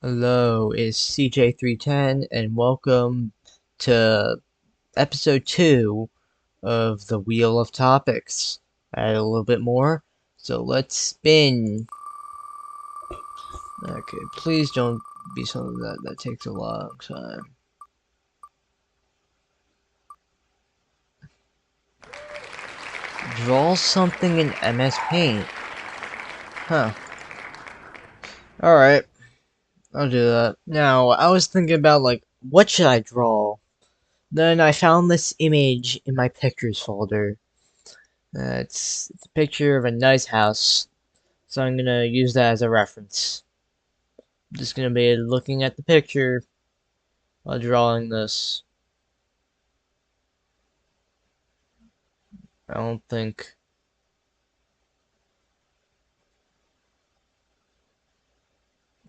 Hello, it's CJ310 and welcome to episode 2 of the Wheel of Topics. Add a little bit more, so let's spin. Okay, please don't be something that takes a long time. Draw something in MS Paint. Huh. Alright, I'll do that. Now, I was thinking about, what should I draw? Then I found this image in my pictures folder. It's a picture of a nice house, so I'm gonna use that as a reference. I'm just gonna be looking at the picture while drawing this. I don't think.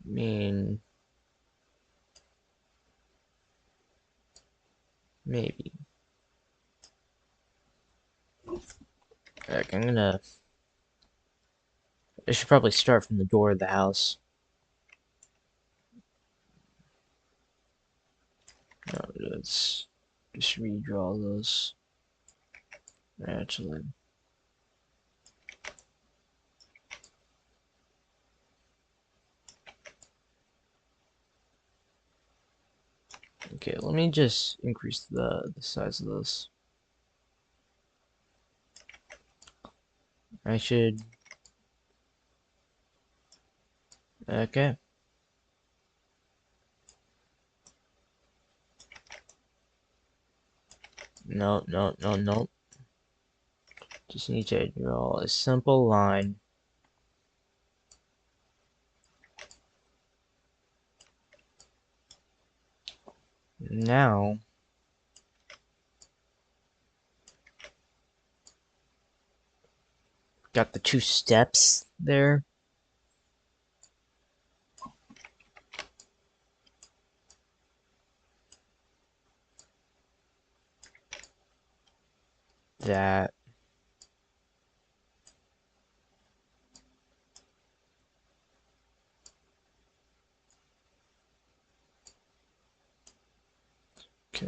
I mean, maybe. Like, I should probably start from the door of the house. No, let's just redraw this. Actually. Okay, let me just increase the size of this. I should. Okay. No, no, no, no. Just need to draw a simple line. Now, got the two steps there. That. Okay.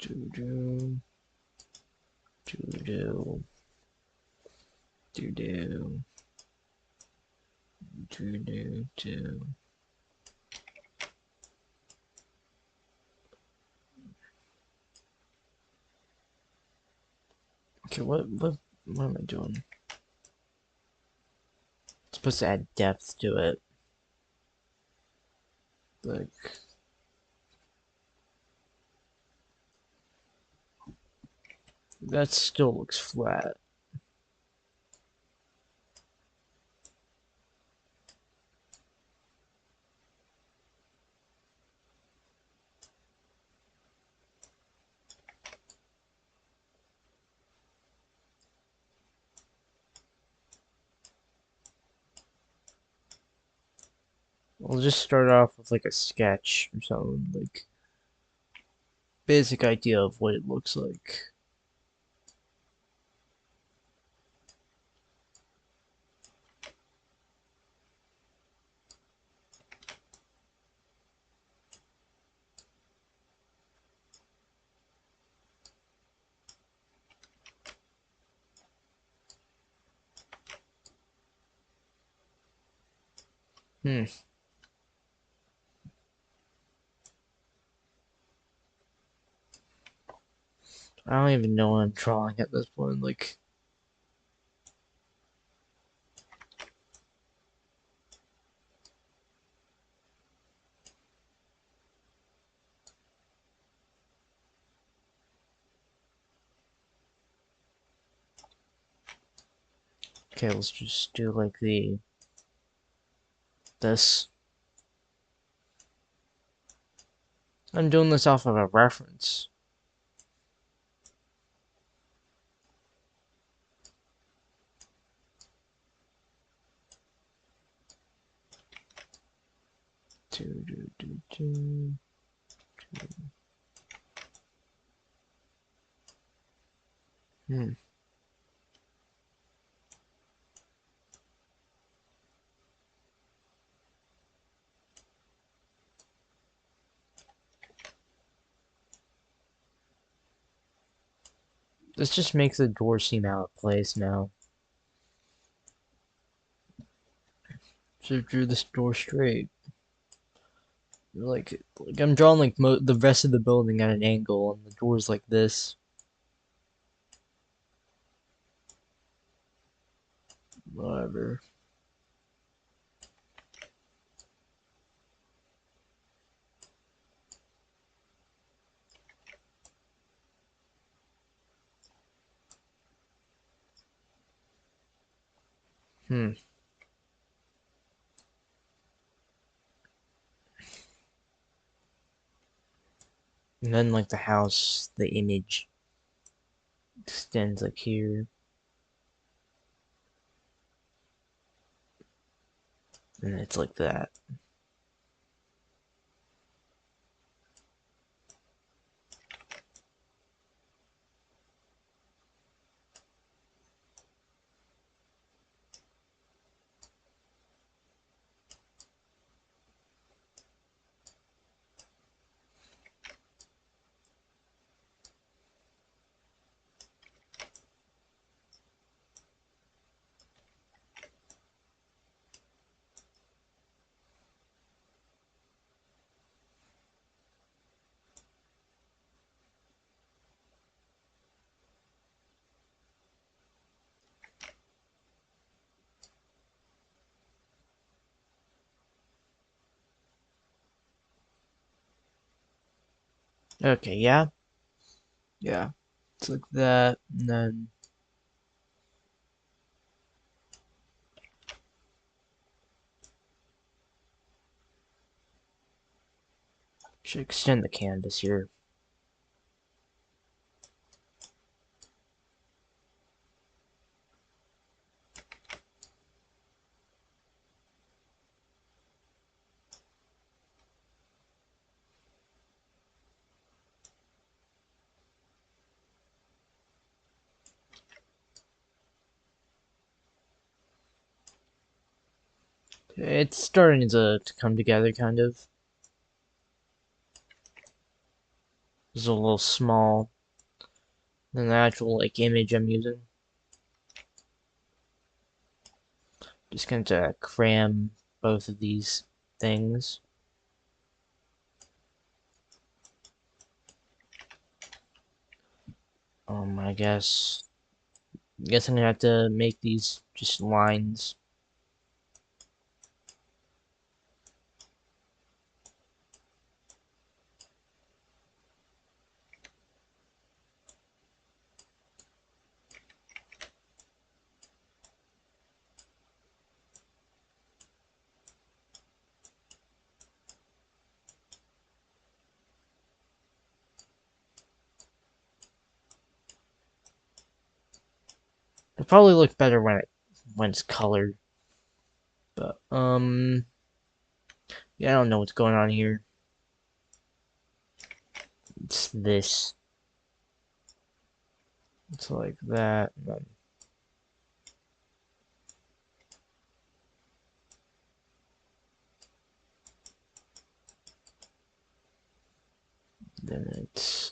Do do do do do do do do do. Okay, what am I doing? It's supposed to add depth to it. Like that still looks flat. I'll just start off with like a sketch or something, like basic idea of what it looks like. Hmm. I don't even know what I'm drawing at this point. Like, okay, let's just do like this. I'm doing this off of a reference. Do do do do. Hmm. This just makes the door seem out of place now. Should have drew this door straight. Like I'm drawing like the rest of the building at an angle, and the door's like this. Whatever. Hmm. And then like the house, the image extends like here, and it's like that. Okay, yeah, yeah. It's like that, and then should extend the canvas here. It's starting to come together, kind of. It's a little small than the actual like image I'm using. Just going to cram both of these things. I guess I'm gonna have to make these just lines. It'll probably look better when it's colored. But yeah, I don't know what's going on here. It's this. It's like that. And then it's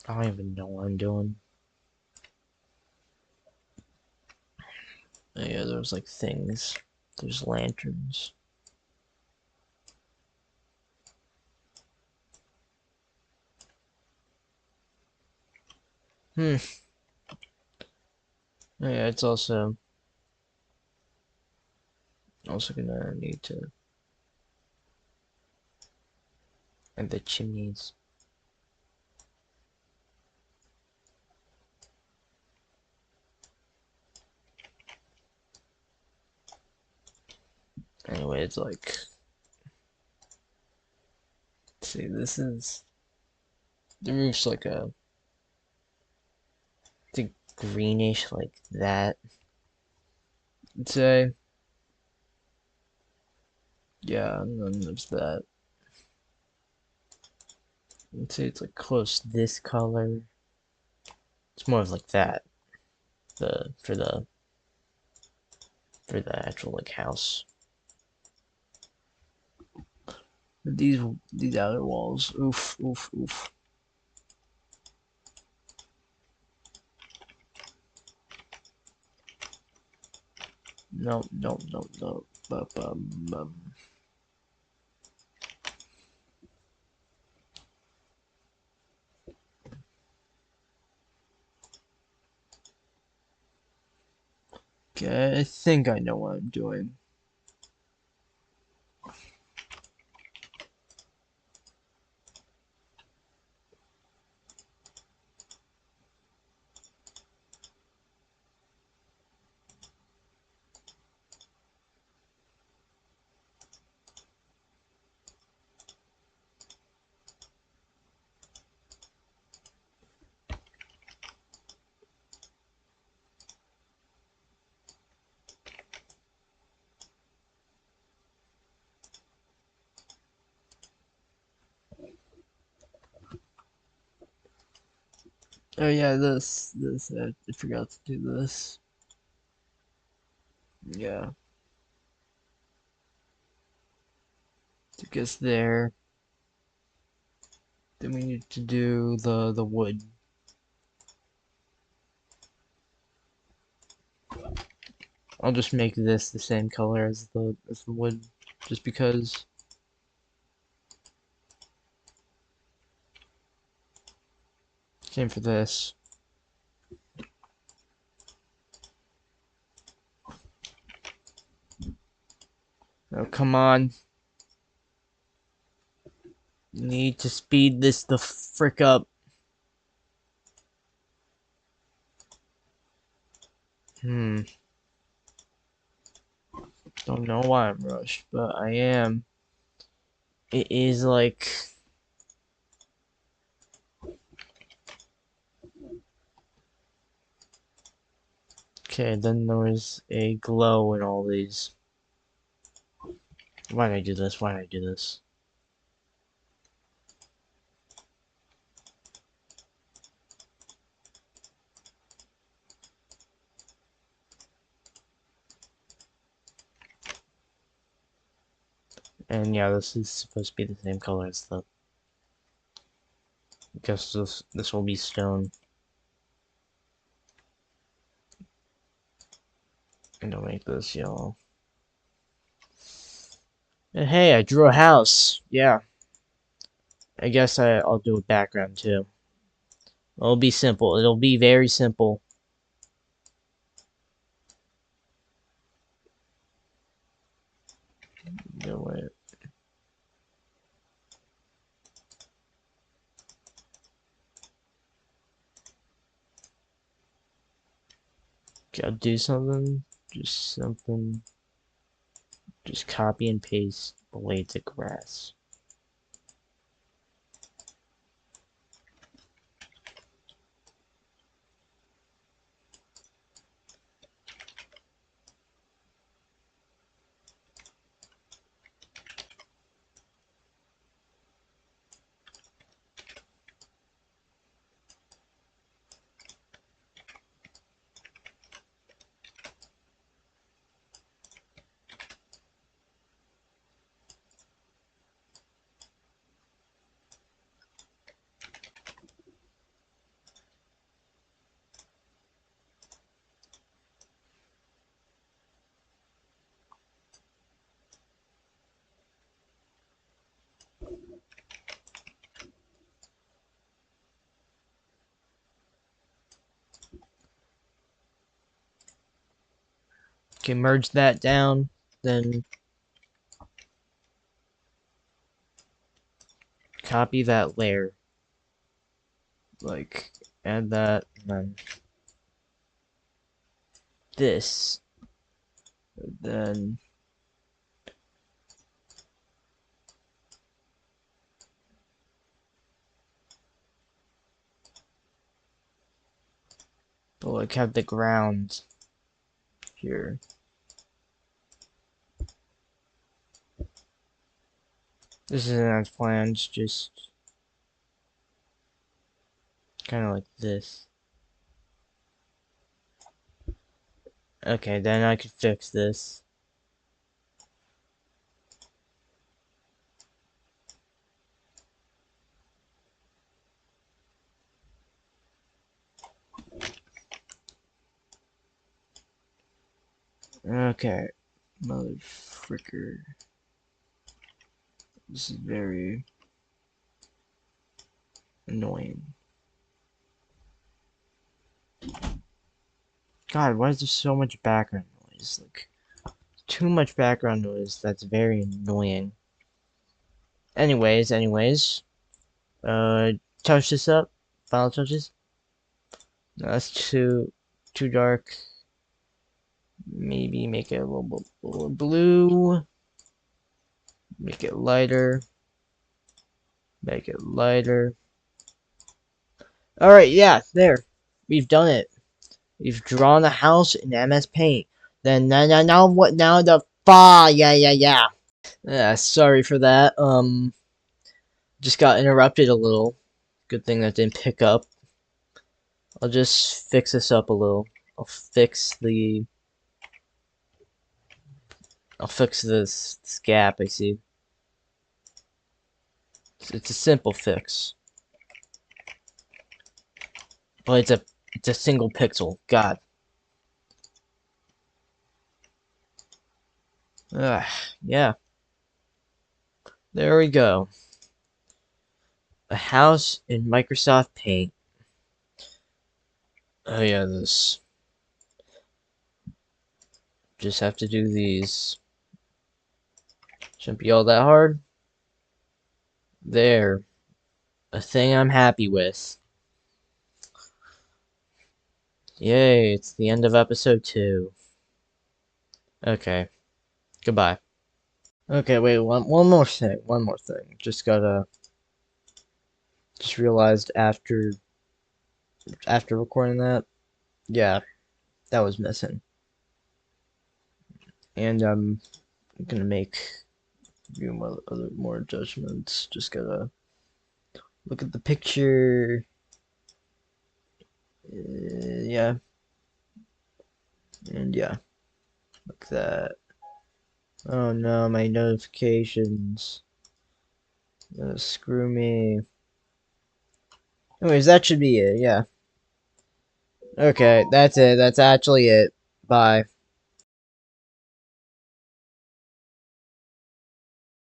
I don't even know what I'm doing. Oh, yeah, there's like things. There's lanterns. Hmm. Oh, yeah, it's also gonna need to add the chimneys. Anyway, it's like, see, this is the roof's like it's greenish like that. I'd say. Yeah, and then there's that. Let's say it's like close to this color. It's more of like that. The for the actual like house. These outer walls. Oof, oof, oof. No, no, no, no. Okay, I think I know what I'm doing. Oh yeah, this, I forgot to do this. Yeah, took us there. Then we need to do the wood. I'll just make this the same color as the wood, just because. Same for this. Oh come on! Need to speed this the frick up. Hmm. Don't know why I'm rushed, but I am. It is like. Okay, then there was a glow in all these. Why did I do this? Why did I do this? And yeah, this is supposed to be the same color as the. I guess this will be stone. And I'll make this yellow. And hey, I drew a house. Yeah, I guess I'll do a background too. It'll be simple. It'll be very simple. Do it. Okay, I'll do something. Just something. Just copy and paste blades of grass. Okay, merge that down. Then copy that layer. Like, add that, and then this. Then but like have the ground here. This isn't as planned, just kind of like this. Okay, then I could fix this. Okay, mother fricker. This is very annoying. God, why is there so much background noise? Like, too much background noise. That's very annoying. Anyways. Touch this up. Final touches. No, that's too dark. Maybe make it a little bit more blue. Make it lighter. Make it lighter. Alright, yeah, there. We've done it. We've drawn a house in MS Paint. Then now what now the yeah. Yeah, sorry for that. Just got interrupted a little. Good thing that didn't pick up. I'll just fix this up a little. I'll fix this gap I see. It's a simple fix. But it's a single pixel. God. Yeah. There we go. A house in Microsoft Paint. Oh yeah, this. Just have to do these. Shouldn't be all that hard. There. A thing I'm happy with. Yay, it's the end of episode 2. Okay. Goodbye. Okay, wait, one more thing. One more thing. Just realized after recording that, yeah, that was missing. And I'm gonna make other more adjustments. Just gotta look at the picture. Yeah. And yeah, like that. Oh no, my notifications. Screw me. Anyways, that should be it, yeah. Okay, that's it. That's actually it. Bye.